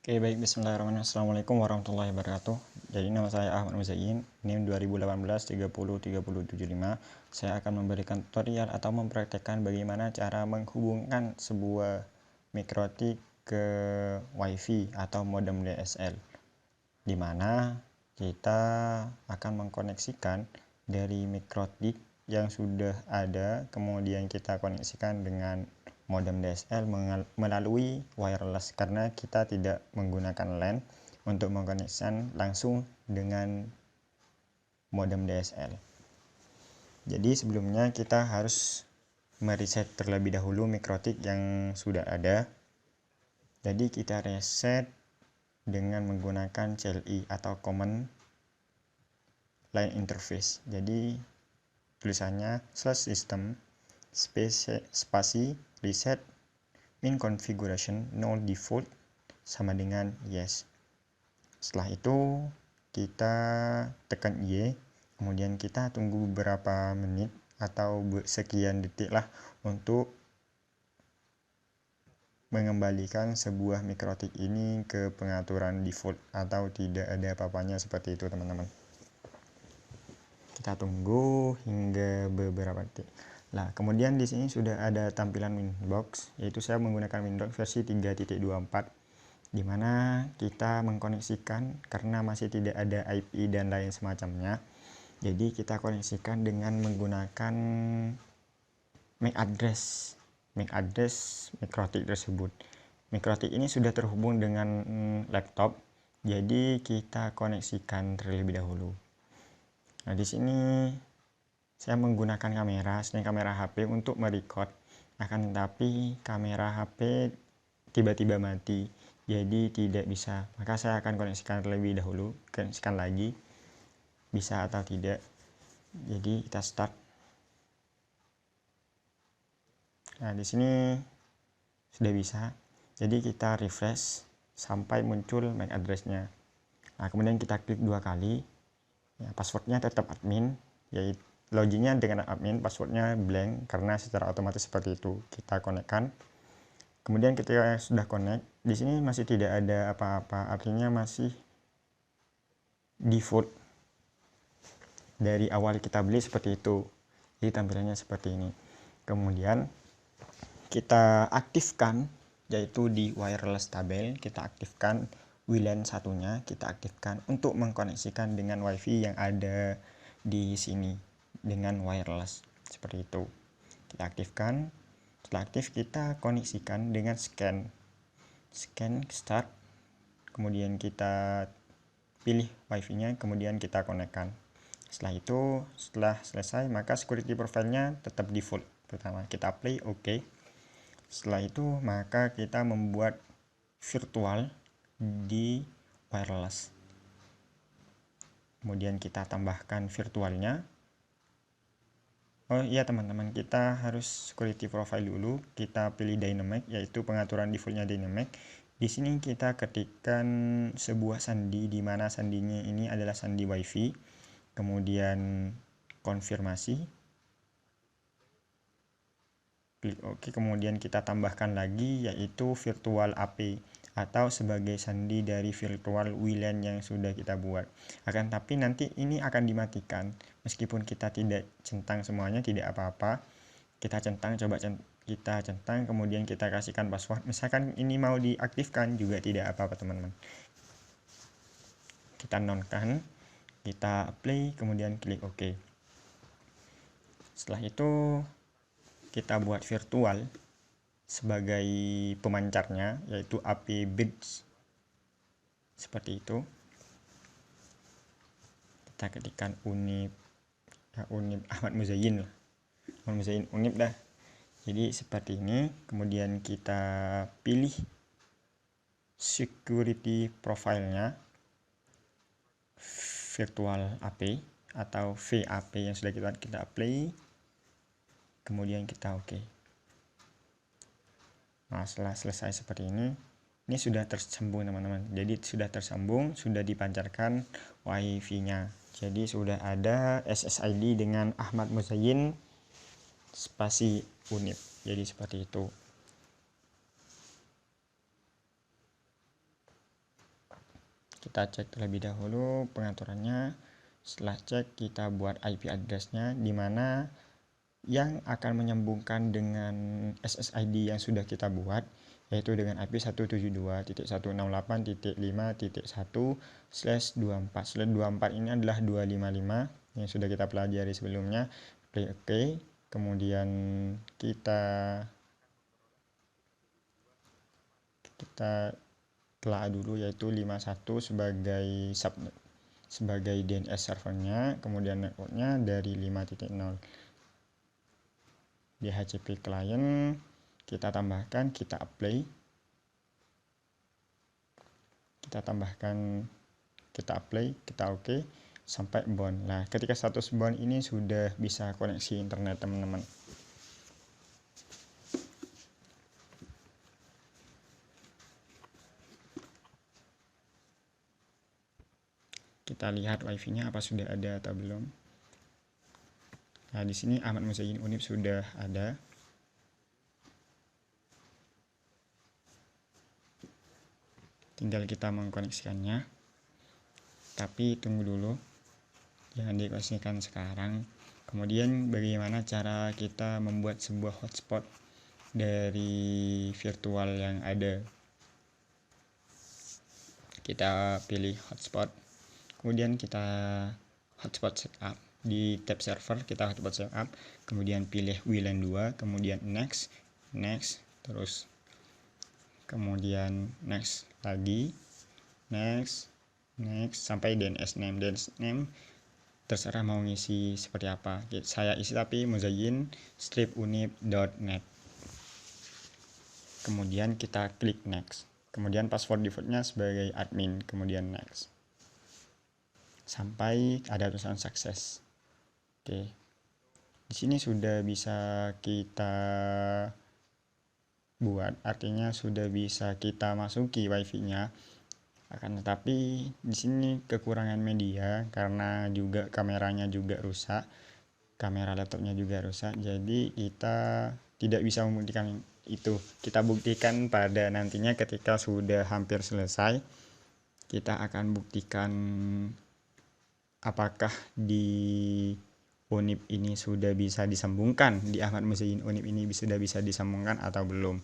Oke, baik, bismillahirrahmanirrahim. Assalamualaikum warahmatullahi wabarakatuh. Jadi nama saya Ahmad Muzayyin, NIM 2018 303075. Saya akan memberikan tutorial atau mempraktekkan bagaimana cara menghubungkan sebuah mikrotik ke WiFi atau modem DSL, di mana kita akan mengkoneksikan dari mikrotik yang sudah ada, kemudian kita koneksikan dengan modem DSL melalui wireless, karena kita tidak menggunakan LAN untuk mengkoneksikan langsung dengan modem DSL. Jadi sebelumnya kita harus mereset terlebih dahulu mikrotik yang sudah ada. Jadi kita reset dengan menggunakan CLI atau Common Line Interface. Jadi tulisannya /system spasi reset min configuration no default sama dengan yes. Setelah itu kita tekan Y, kemudian kita tunggu beberapa menit atau sekian detik lah untuk mengembalikan sebuah mikrotik ini ke pengaturan default atau tidak ada apa-apanya, seperti itu teman-teman. Kita tunggu hingga beberapa detik. Nah, kemudian di sini sudah ada tampilan Windows, yaitu saya menggunakan Windows versi 3.24, di mana kita mengkoneksikan karena masih tidak ada IP dan lain semacamnya. Jadi kita koneksikan dengan menggunakan MAC address mikrotik tersebut. Mikrotik ini sudah terhubung dengan laptop, jadi kita koneksikan terlebih dahulu. Nah, di sini saya menggunakan kamera HP untuk merecord, akan tetapi kamera HP tiba-tiba mati, jadi tidak bisa. Maka saya akan koneksikan terlebih dahulu, koneksikan lagi, bisa atau tidak. Jadi kita start. Nah, di sini sudah bisa. Jadi kita refresh sampai muncul MAC address-nya. Nah, kemudian kita klik 2 kali. Ya, passwordnya tetap admin, yaitu loginnya dengan admin, passwordnya blank karena secara otomatis seperti itu. Kita konekkan. Kemudian ketika sudah connect, di sini masih tidak ada apa-apa, artinya masih default dari awal kita beli seperti itu. Jadi tampilannya seperti ini. Kemudian kita aktifkan, yaitu di wireless tabel kita aktifkan WLAN satunya, kita aktifkan untuk mengkoneksikan dengan WiFi yang ada di sini dengan wireless, seperti itu. Kita aktifkan. Setelah aktif kita koneksikan dengan scan start, kemudian kita pilih WiFi-nya, kemudian kita konekkan. Setelah itu, setelah selesai, maka security profile-nya tetap default. Pertama kita play OK. Setelah itu maka kita membuat virtual di wireless, kemudian kita tambahkan virtualnya. Oh iya teman-teman, kita harus security profile dulu. Kita pilih dynamic, yaitu pengaturan defaultnya dynamic. Di sini kita ketikkan sebuah sandi, di mana sandinya ini adalah sandi WiFi. Kemudian konfirmasi, klik OK. Kemudian kita tambahkan lagi, yaitu virtual AP atau sebagai sandi dari virtual WLAN yang sudah kita buat. Akan tapi nanti ini akan dimatikan, meskipun kita tidak centang semuanya tidak apa-apa. Kita centang, kita centang, kemudian kita kasihkan password. Misalkan ini mau diaktifkan juga tidak apa-apa teman-teman. Kita nonkan, kita play, kemudian klik OK. Setelah itu kita buat virtual sebagai pemancarnya, yaitu AP bridge, seperti itu. Kita ketikkan unip Ahmad Muzayyin unip dah. Jadi seperti ini. Kemudian kita pilih security profile-nya virtual AP atau VAP yang sudah kita apply, kemudian kita OK. Nah, setelah selesai seperti ini sudah tersambung teman-teman. Jadi sudah tersambung, sudah dipancarkan WiFi-nya. Jadi sudah ada SSID dengan Ahmad Muzayyin spasi unip. Jadi seperti itu. Kita cek terlebih dahulu pengaturannya. Setelah cek, kita buat IP address-nya, di mana yang akan menyambungkan dengan SSID yang sudah kita buat, yaitu dengan IP 172.168.5.1/24. 24 ini adalah 255 yang sudah kita pelajari sebelumnya. Klik OK, kemudian kita telah dulu, yaitu 51 sebagai DNS servernya, kemudian networknya dari 5.0 DHCP client, kita tambahkan, kita apply, kita OK sampai bound. Nah, ketika status bound ini sudah bisa koneksi internet teman-teman. Kita lihat wifi-nya apa sudah ada atau belum. Nah, di sini Ahmad Muzayyin Unip sudah ada. Tinggal kita mengkoneksikannya. Tapi tunggu dulu, jangan dikoneksikan sekarang. Kemudian bagaimana cara kita membuat sebuah hotspot dari virtual yang ada. Kita pilih hotspot, kemudian kita hotspot setup. Di tab server kita hotspot setup, kemudian pilih WLAN 2, kemudian next, terus kemudian next lagi, next sampai DNS name terserah mau ngisi seperti apa. Saya isi tapi muzayyin-unip.net. Kemudian kita klik next, kemudian password defaultnya sebagai admin, kemudian next sampai ada tulisan sukses. Oke, di sini sudah bisa kita buat, artinya sudah bisa kita masuki wifi-nya. Akan tetapi di sini kekurangan media karena juga kameranya juga rusak, kamera laptopnya juga rusak, jadi kita tidak bisa membuktikan itu. Kita buktikan pada nantinya ketika sudah hampir selesai. Kita akan buktikan apakah di Unip ini sudah bisa disambungkan, di Ahmad Muzayyin Unip ini sudah bisa disambungkan atau belum.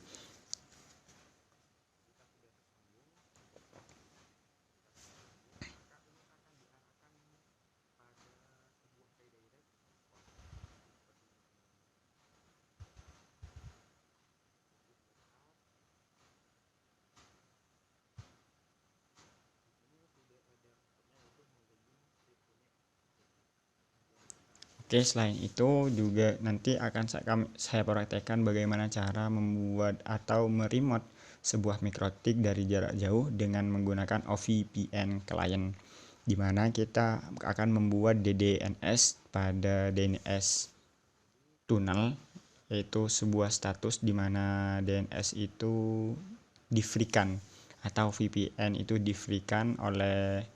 Oke, selain itu juga nanti akan saya praktekkan bagaimana cara membuat atau meremote sebuah mikrotik dari jarak jauh dengan menggunakan OVPN client, di mana kita akan membuat DDNS pada DNS tunnel, yaitu sebuah status di mana DNS itu di-free-kan atau VPN itu di-free-kan oleh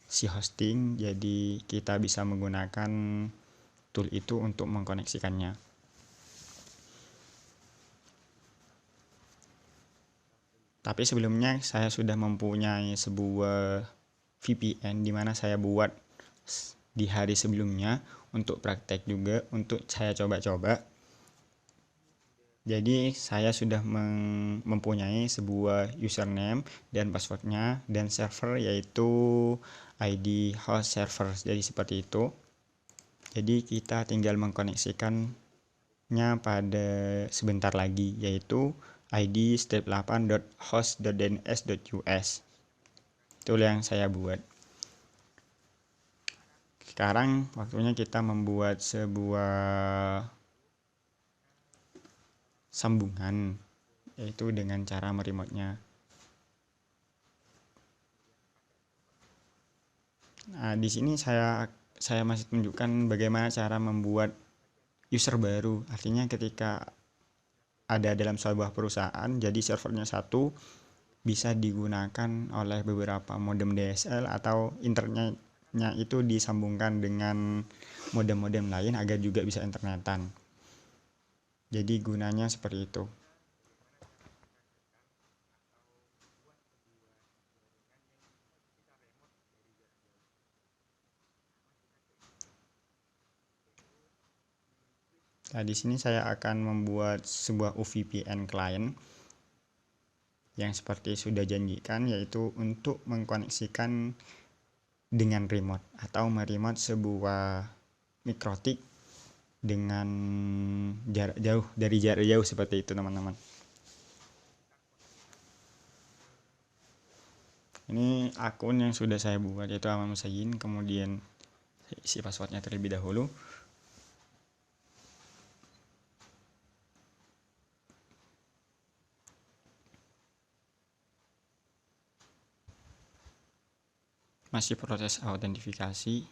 si hosting. Jadi kita bisa menggunakan tool itu untuk mengkoneksikannya. Tapi sebelumnya saya sudah mempunyai sebuah VPN di mana saya buat di hari sebelumnya untuk praktek juga, untuk saya coba-coba. Jadi saya sudah mempunyai sebuah username dan passwordnya, dan server yaitu ID host server. Jadi seperti itu. Jadi kita tinggal mengkoneksikannya pada sebentar lagi, yaitu id /8.host.dns.us. Itu yang saya buat. Sekarang waktunya kita membuat sebuah sambungan, yaitu dengan cara meremote-nya. Nah, di sini saya masih tunjukkan bagaimana cara membuat user baru. Artinya ketika ada dalam sebuah perusahaan, jadi servernya satu bisa digunakan oleh beberapa modem DSL atau internetnya itu disambungkan dengan modem-modem lain agar juga bisa internetan. Jadi gunanya seperti itu. Nah, di sini saya akan membuat sebuah UVPN client yang seperti sudah janjikan, yaitu untuk mengkoneksikan dengan remote atau meremote sebuah mikrotik dengan jarak jauh, dari jarak jauh seperti itu teman-teman. Ini akun yang sudah saya buat, yaitu Ahmad Musayin. Kemudian isi passwordnya terlebih dahulu. Masih proses autentifikasi.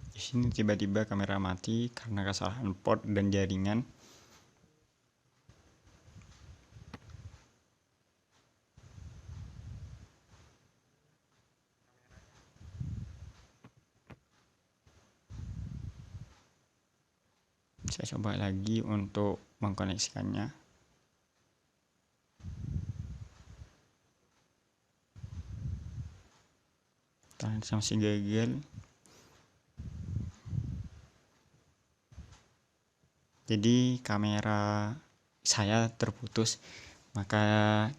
Di sini tiba-tiba kamera mati karena kesalahan port dan jaringan. Saya coba lagi untuk mengkoneksikannya. Masih gagal. Jadi kamera saya terputus. Maka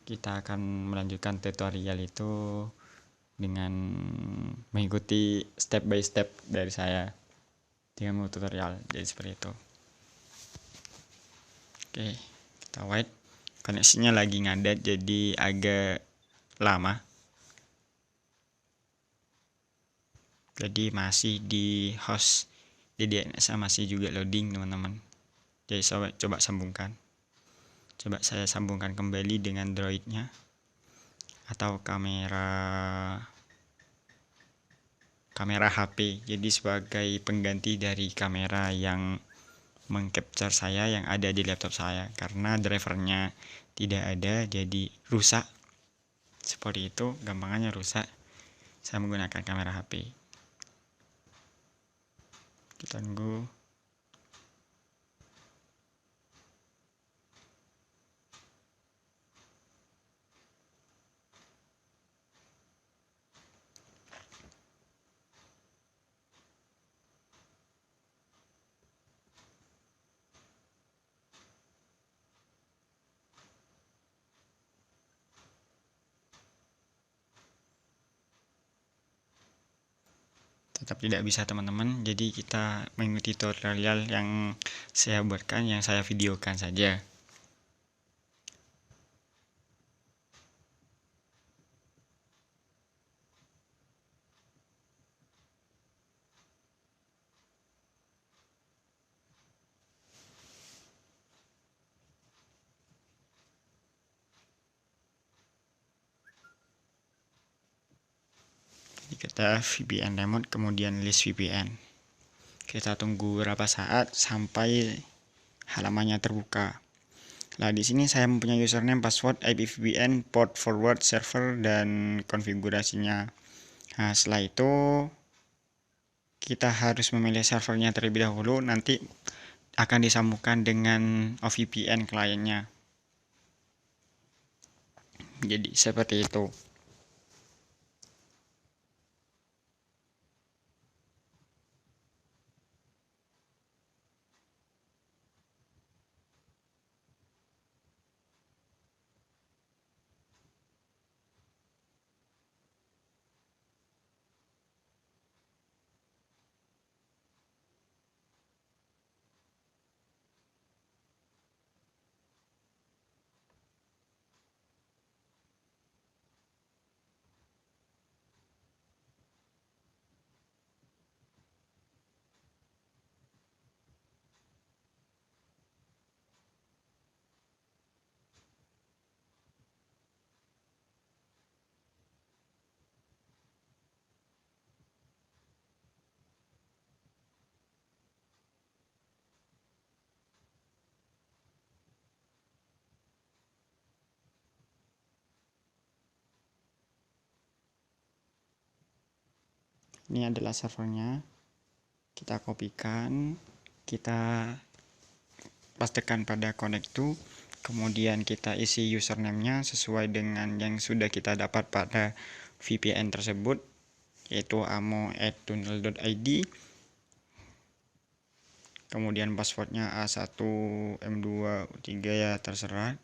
kita akan melanjutkan tutorial itu dengan mengikuti step by step dari saya dengan tutorial. Jadi seperti itu. Oke, kita wait. Koneksinya lagi ngadat jadi agak lama. Jadi masih di host, jadi DNS masih juga loading teman-teman. Jadi coba sambungkan. Coba saya sambungkan kembali dengan Droidnya atau kamera HP. Jadi sebagai pengganti dari kamera yang mengcapture saya yang ada di laptop saya, karena drivernya tidak ada jadi rusak. Seperti itu, gampangannya rusak. Saya menggunakan kamera HP. Kita tunggu. Tetap tidak bisa teman-teman, jadi kita mengikuti tutorial yang saya buatkan, yang saya videokan saja. Jadi kita VPN remote, kemudian list VPN. Kita tunggu beberapa saat sampai halamannya terbuka. Nah, di sini saya mempunyai username, password, IPVPN, port forward, server, dan konfigurasinya. Nah, setelah itu kita harus memilih servernya terlebih dahulu, nanti akan disambungkan dengan OVPN kliennya. Jadi seperti itu. Ini adalah servernya. Kita kopikan, kita pastikan pada connect to, kemudian kita isi username-nya sesuai dengan yang sudah kita dapat pada VPN tersebut, yaitu amo@tunnel.id. Kemudian passwordnya A1M2U3 ya, terserah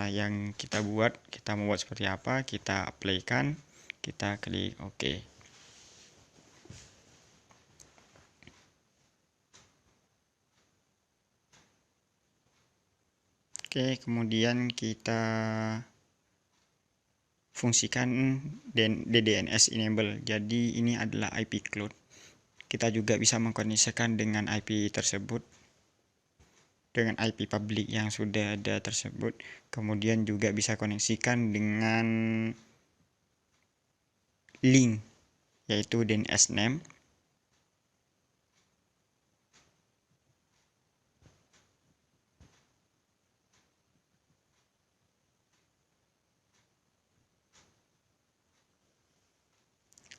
yang kita buat. Kita mau buat seperti apa, kita apply-kan, kita klik OK. Oke, kemudian kita fungsikan DDNS enable. Jadi ini adalah IP cloud. Kita juga bisa mengkoneksikan dengan IP tersebut, dengan IP public yang sudah ada tersebut. Kemudian juga bisa koneksikan dengan link, yaitu DNS name.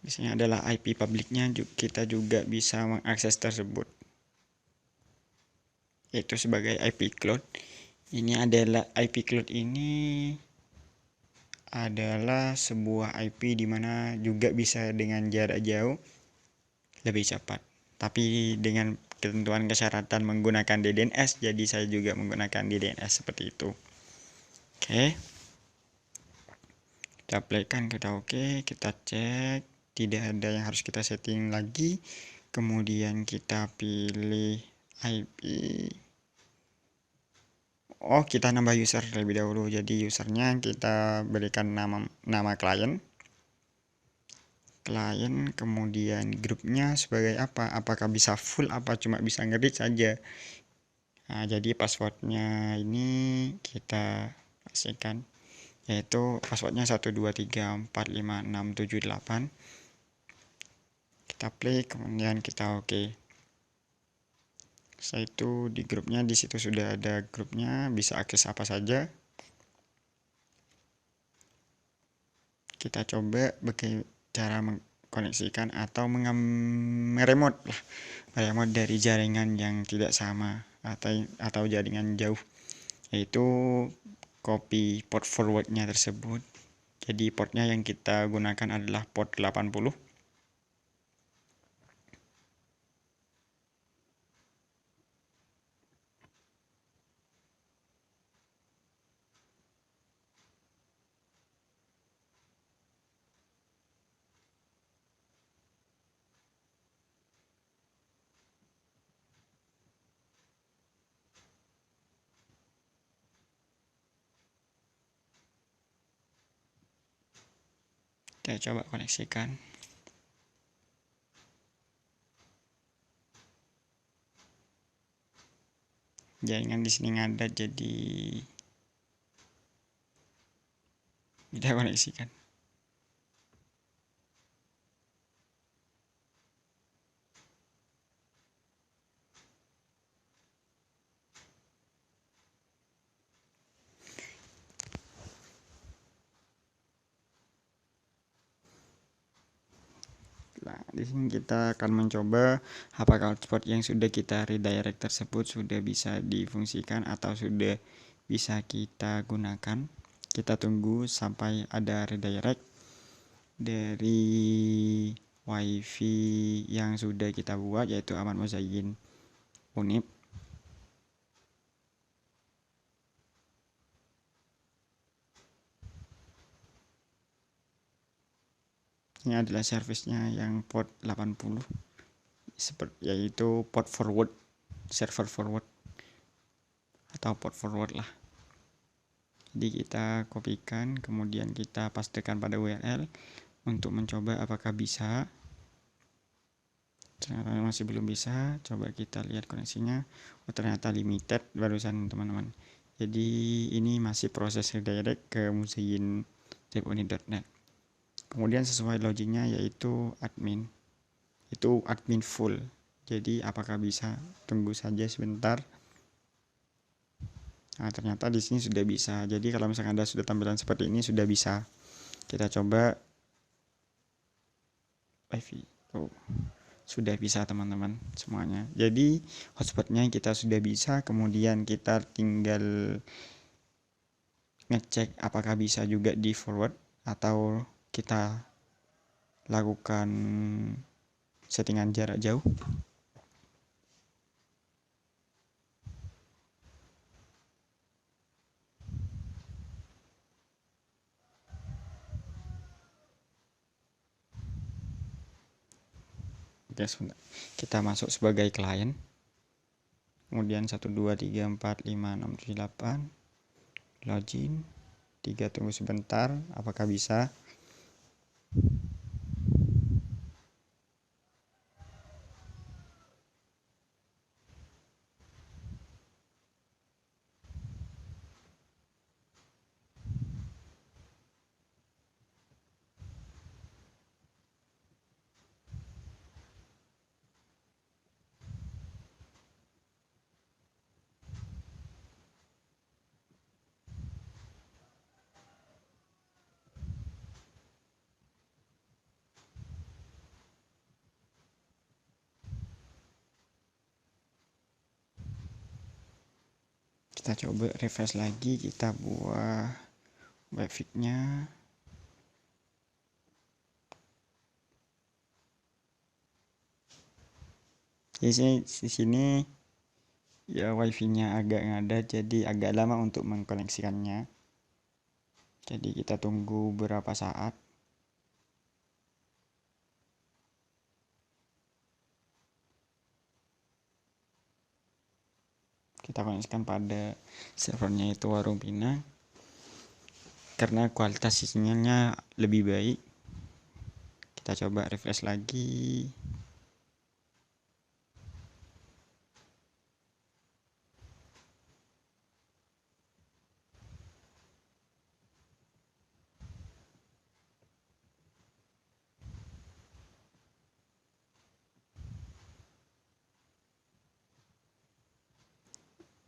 Di sini adalah IP publiknya, kita juga bisa mengakses tersebut, yaitu sebagai IP cloud. Ini adalah IP cloud, ini adalah sebuah IP di mana juga bisa dengan jarak jauh lebih cepat, tapi dengan ketentuan kesyaratan menggunakan DDNS. Jadi saya juga menggunakan DDNS seperti itu. Oke, kita apply-kan, kita oke, kita cek, tidak ada yang harus kita setting lagi. Kemudian kita pilih IP. Kita nambah user terlebih dahulu. Jadi usernya kita berikan nama klien, kemudian grupnya sebagai apa, apakah bisa full apa cuma bisa nge-read saja. Nah, jadi passwordnya ini kita kasihkan, yaitu passwordnya 123456788. Kita play, kemudian kita oke. Setelah itu di grupnya, di situ sudah ada grupnya, bisa akses apa saja. Kita coba bagaimana cara mengkoneksikan atau meremote dari jaringan yang tidak sama atau jaringan jauh, yaitu copy port forwardnya tersebut. Jadi portnya yang kita gunakan adalah port 80. Kita coba koneksikan. Jaringan di sini ngadat, jadi kita koneksikan. Nah, di sini kita akan mencoba apakah hotspot yang sudah kita redirect tersebut sudah bisa difungsikan atau sudah bisa kita gunakan. Kita tunggu sampai ada redirect dari wifi yang sudah kita buat, yaitu Ahmad Muzayyin Unip. Ini adalah servisnya yang port 80, yaitu port forward, server forward atau port forward lah. Jadi kita kopikan, kemudian kita pastekan pada URL untuk mencoba apakah bisa. Ternyata masih belum bisa. Coba kita lihat koneksinya. Ternyata limited barusan teman-teman. Jadi ini masih proses redirect ke muzayyin-unit.net. Kemudian sesuai logiknya, yaitu admin. Itu admin full. Jadi apakah bisa? Tunggu saja sebentar. Nah, ternyata di sini sudah bisa. Jadi kalau misalkan Anda sudah tampilan seperti ini, sudah bisa. Kita coba wifi. Sudah bisa teman-teman semuanya. Jadi hotspotnya kita sudah bisa. Kemudian kita tinggal ngecek apakah bisa juga di forward atau kita lakukan settingan jarak jauh. Oke, sebentar. Kita masuk sebagai klien. Kemudian 1 2 3 4 5 6 7 8. Login. 3 tunggu sebentar, apakah bisa? Kita coba refresh lagi, kita buat webfit-nya. Di sini ya wifi-nya agak ngadat, jadi agak lama untuk mengkoneksikannya. Jadi kita tunggu beberapa saat. Kita koneksikan pada servernya itu Warung Pinang, karena kualitas sinyalnya lebih baik. Kita coba refresh lagi.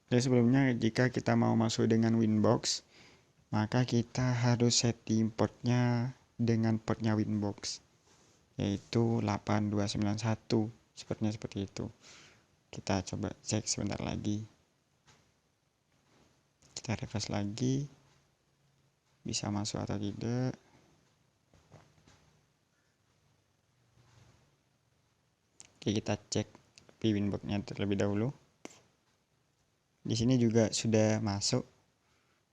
Jadi sebelumnya jika kita mau masuk dengan Winbox, maka kita harus setting portnya dengan portnya Winbox, yaitu 8291, sepertinya seperti itu. Kita coba cek sebentar lagi. Kita refresh lagi, bisa masuk atau tidak. Oke, kita cek Winbox-nya terlebih dahulu. Di sini juga sudah masuk.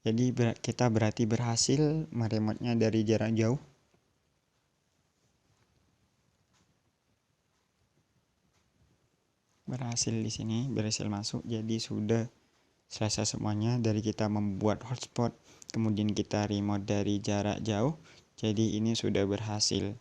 Jadi kita berarti berhasil meremote-nya dari jarak jauh. Berhasil di sini, berhasil masuk. Jadi sudah selesai semuanya dari kita membuat hotspot, kemudian kita remote dari jarak jauh. Jadi ini sudah berhasil.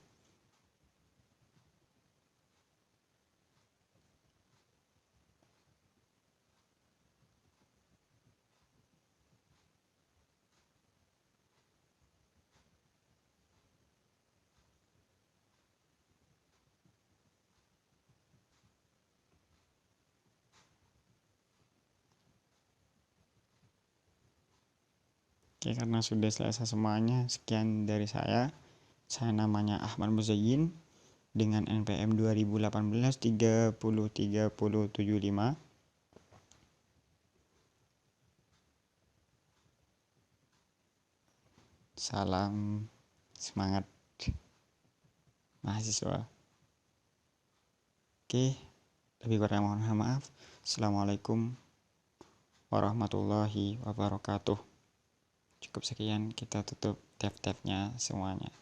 Oke, karena sudah selesai semuanya, sekian dari saya. Saya namanya Ahmad Muzayyin dengan NPM 2018 303075. Salam semangat mahasiswa. Oke, lebih kurang mohon maaf. Assalamualaikum warahmatullahi wabarakatuh. Cukup sekian, kita tutup tab-tabnya semuanya.